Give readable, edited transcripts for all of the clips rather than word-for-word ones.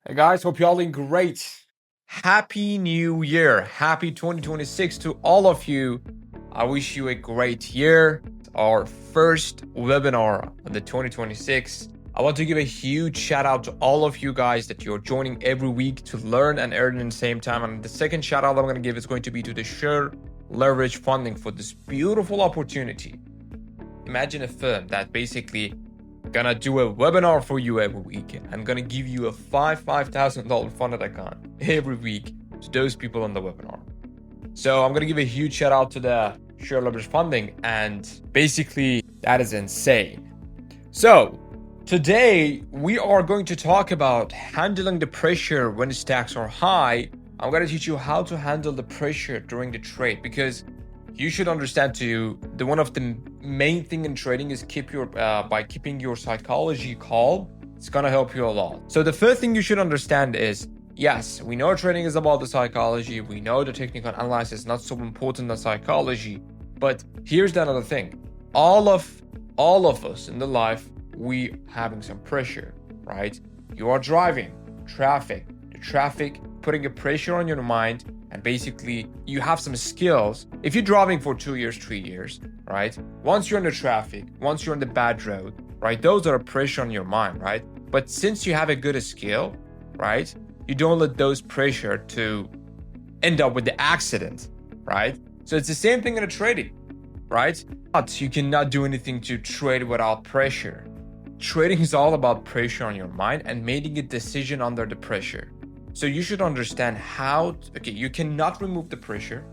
Hey guys, hope you're all doing great. Happy New Year. Happy 2026 to all of you. I wish you a great year. Our first webinar of the 2026. I want to give a huge shout out to all of you guys that you're joining every week to learn and earn in the same time. And the second shout out I'm going to give is going to be to the share leverage funding for this beautiful opportunity. Imagine a firm that basically gonna do a webinar for you every week. I'm gonna give you a $5,000 funded account every week to those people on the webinar. So I'm gonna give a huge shout out to the share leverage funding, and basically that is insane. So today we are going to talk about handling the pressure when stocks are high. I'm gonna teach you how to handle the pressure during the trade, because you should understand too, one of the main thing in trading is by keeping your psychology calm. It's gonna help you a lot. So the first thing you should understand is, yes, we know trading is about the psychology. We know the technical analysis is not so important than psychology. But here's the other thing. All of us in the life, we having some pressure, right? You are driving, the traffic putting a pressure on your mind, and basically you have some skills. If you're driving for 2 years, 3 years, right? Once you're in the traffic, once you're on the bad road, right? Those are a pressure on your mind, right? But since you have a good skill, right? You don't let those pressure to end up with the accident, right? So it's the same thing in a trading, right? But you cannot do anything to trade without pressure. Trading is all about pressure on your mind and making a decision under the pressure. So you should understand you cannot remove the pressure.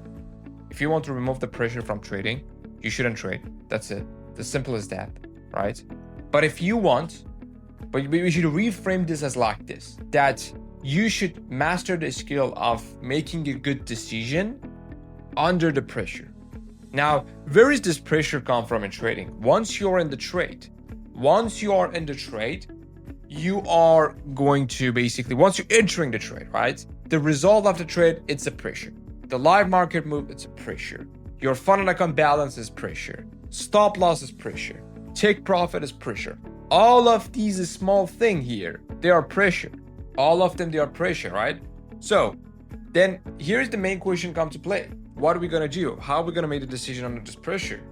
If you want to remove the pressure from trading, you shouldn't trade. That's it. As simple as that, right? But if you want, we should reframe this as like this, that you should master the skill of making a good decision under the pressure. Now, where is this pressure come from in trading? Once you are in the trade, you are going to basically, once you're entering the trade, right? The result of the trade, it's a pressure. The live market move, it's a pressure. Your fund and account balance is pressure. Stop loss is pressure. Take profit is pressure. All of these small things here, they are pressure. All of them, they are pressure, right? So then here's the main question come to play. What are we going to do? How are we going to make a decision under this pressure?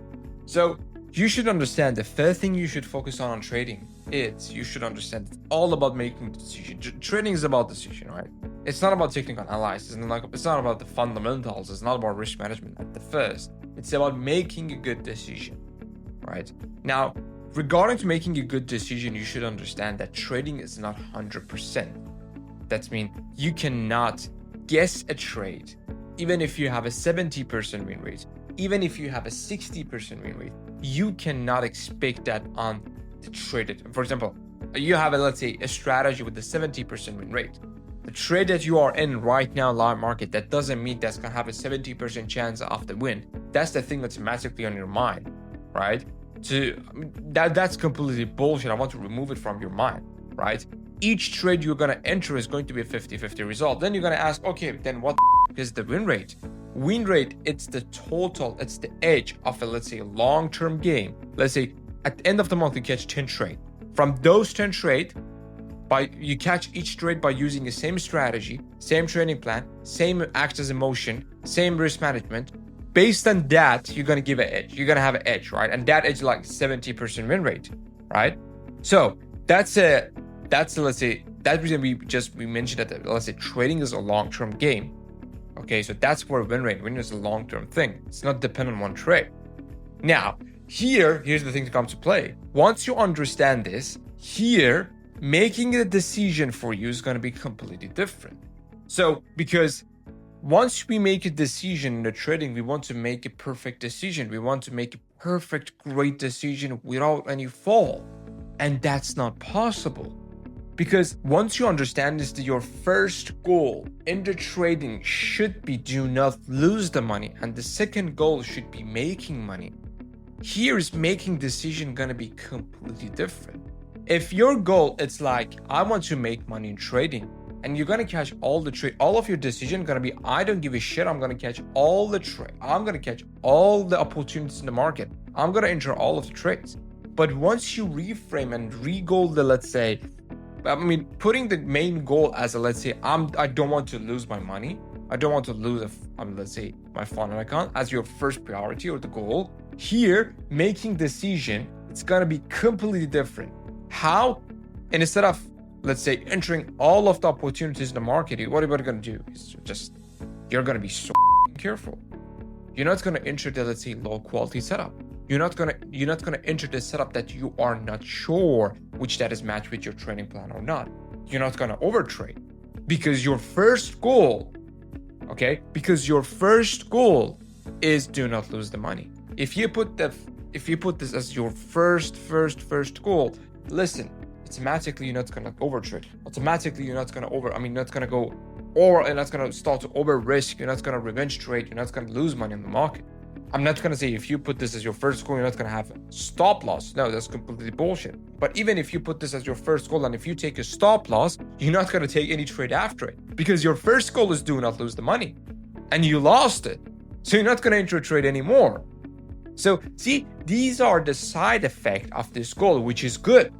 So you should understand the first thing you should focus on trading is you should understand it's all about making the decision. Trading is about decision, right? It's not about technical analysis. It's not about the fundamentals. It's not about risk management at the first. It's about making a good decision, right? Now, regarding to making a good decision, you should understand that trading is not 100%. That means you cannot guess a trade, even if you have a 70% win rate, even if you have a 60% win rate. You cannot expect that on the trade. For example, you have let's say a strategy with a 70% win rate. The trade that you are in right now, live market, that doesn't mean that's gonna have a 70% chance of the win. That's the thing that's automatically on your mind, right? That's completely bullshit. I want to remove it from your mind, right? Each trade you're gonna enter is going to be a 50-50 result. Then you're gonna ask, okay, then what is the win rate? Win rate, it's the total, it's the edge of a, let's say, a long-term game. Let's say at the end of the month, you catch 10 trade. From those 10 trade, you catch each trade by using the same strategy, same training plan, same actions in motion, same risk management. Based on that, you're gonna give an edge. You're gonna have an edge, right? And that edge is like 70% win rate, right? So that's let's say, that reason we mentioned that, let's say, trading is a long-term game. Okay, so that's where win rate is a long-term thing. It's not dependent on one trade. Now, here's the thing to come to play. Once you understand this, here, making a decision for you is going to be completely different. So, because once we make a decision in the trading, we want to make a perfect decision. We want to make a perfect, great decision without any fall. And that's not possible. Because once you understand this, that your first goal in the trading should be do not lose the money, and the second goal should be making money. Here is making decision gonna be completely different. If your goal it's like I want to make money in trading, and you're gonna catch all the trade, all of your decision gonna be I don't give a shit. I'm gonna catch all the trade. I'm gonna catch all the opportunities in the market. I'm gonna enter all of the trades. But once you reframe and re-goal the, let's say, I mean, putting the main goal as a, let's say, I don't want to lose my money. I don't want to lose, let's say, my fund account as your first priority or the goal. Here, making decision, it's gonna be completely different. How? And instead of, let's say, entering all of the opportunities in the market, what are you gonna do? Is just, you're gonna be so careful. You're not gonna enter the, let's say, low quality setup. You're not gonna enter the setup that you are not sure which that is matched with your trading plan or not. You're not gonna overtrade because your first goal, okay? Because your first goal is do not lose the money. If you put this as your first goal, listen, automatically you're not gonna overtrade. Automatically you're not gonna not gonna go or you're not gonna start to over risk. You're not gonna revenge trade. You're not gonna lose money in the market. I'm not gonna say if you put this as your first goal, you're not gonna have a stop loss. No, that's completely bullshit. But even if you put this as your first goal and if you take a stop loss, you're not gonna take any trade after it because your first goal is do not lose the money and you lost it. So you're not gonna enter a trade anymore. So see, these are the side effect of this goal, which is good.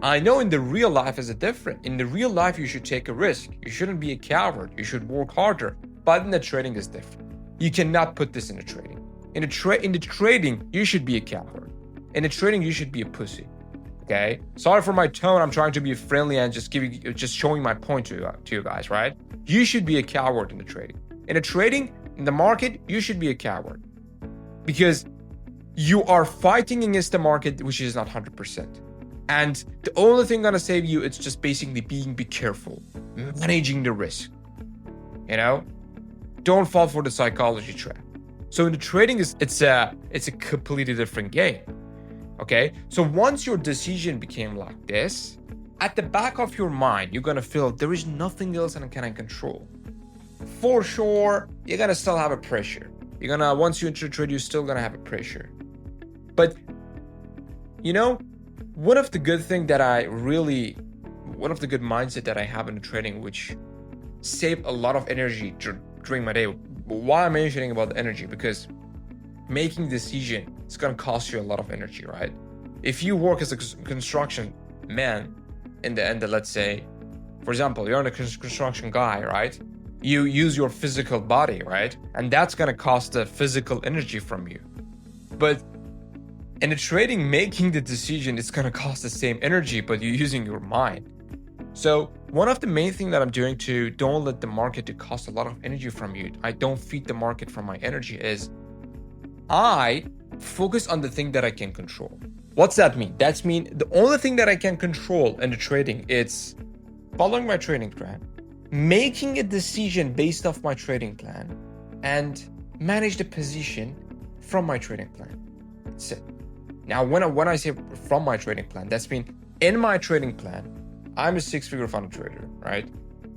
I know in the real life is different. In the real life, you should take a risk. You shouldn't be a coward. You should work harder. But in the trading is different. You cannot put this in the trading. In the trading, you should be a coward. In the trading, you should be a pussy. Okay? Sorry for my tone. I'm trying to be friendly and just showing my point to you guys, right? You should be a coward in the trading. In the trading, in the market, you should be a coward. Because you are fighting against the market, which is not 100%. And the only thing gonna save you, it's just basically be careful, managing the risk. You know, don't fall for the psychology trap. So in the trading, it's a completely different game. Okay, so once your decision became like this, at the back of your mind, you're gonna feel there is nothing else I can control. For sure, you're gonna still have a pressure. You're gonna, once you enter a trade, you're still gonna have a pressure. But you know, one of the good mindset that I have in the trading, which saved a lot of energy during my day. Why I'm mentioning about the energy? Because making decision, it's gonna cost you a lot of energy, right? If you work as a construction man in the end, let's say, for example, you're a construction guy, right? You use your physical body, right? And that's gonna cost the physical energy from you. But in the trading, making the decision, it's gonna cost the same energy, but you're using your mind. So one of the main things that I'm doing to don't let the market to cost a lot of energy from you, I don't feed the market from my energy, is I focus on the thing that I can control. What's that mean? That's mean the only thing that I can control in the trading, it's following my trading plan, making a decision based off my trading plan, and manage the position from my trading plan. That's it. Now, when I say from my trading plan, that's mean in my trading plan, I'm a six-figure funded trader, right?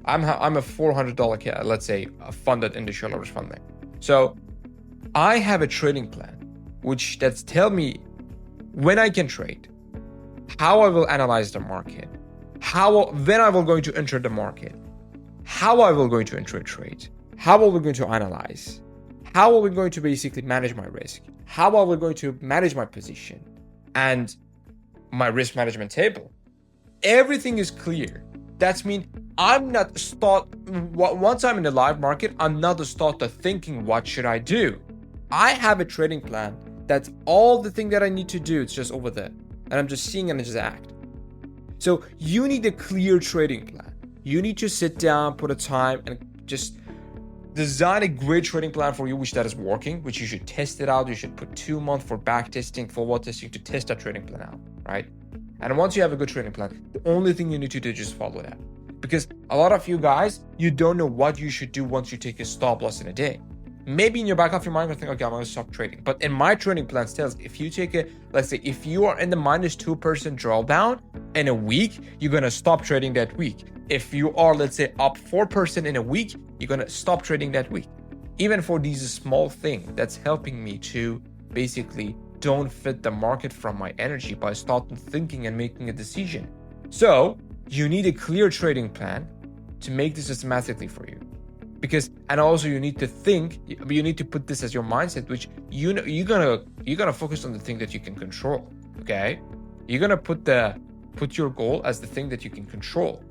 I'm a $400, let's say, a funded initial leverage funding. So I have a trading plan, which that's tell me when I can trade, how I will analyze the market, when I will going to enter the market, how I will going to enter a trade, how are we going to analyze, how are we going to basically manage my risk, how are we going to manage my position, and my risk management table. Everything is clear. That's mean I'm not once I'm in the live market, I'm not start thinking what should I do. I have a trading plan. That's all the thing that I need to do. It's just over there. And I'm just seeing and I just act. So you need a clear trading plan. You need to sit down, put a time, and just design a great trading plan for you, which that is working, which you should test it out. You should put 2 months for back testing, forward testing to test that trading plan out, right? And once you have a good trading plan, the only thing you need to do is just follow that. Because a lot of you guys, you don't know what you should do once you take a stop loss in a day. Maybe in your back of your mind, you think, okay, I'm going to stop trading. But in my trading plan tells, if you take let's say, if you are in the minus 2% drawdown in a week, you're going to stop trading that week. If you are, let's say, up 4% in a week, you're going to stop trading that week. Even for these small things, that's helping me to basically don't fit the market from my energy by starting thinking and making a decision. So you need a clear trading plan to make this systematically for you. And also you need to think, you need to put this as your mindset, which you're gonna focus on the thing that you can control. Okay, you're gonna put the Put your goal as the thing that you can control.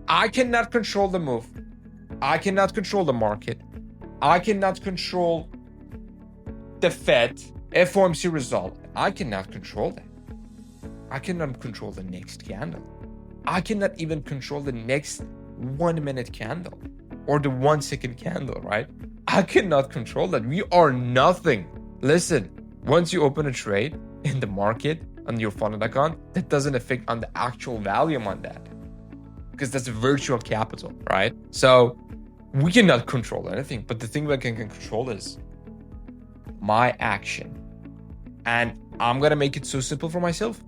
I cannot control the move. I cannot control the market. I cannot control the Fed, FOMC result. I cannot control that. I cannot control the next candle. I cannot even control the next 1 minute candle or the 1 second candle, right? I cannot control that. We are nothing. Listen, once you open a trade in the market on your fund account, that doesn't affect on the actual value on that, because that's virtual capital, right? So we cannot control anything, but the thing we can control is my action. And I'm gonna make it so simple for myself.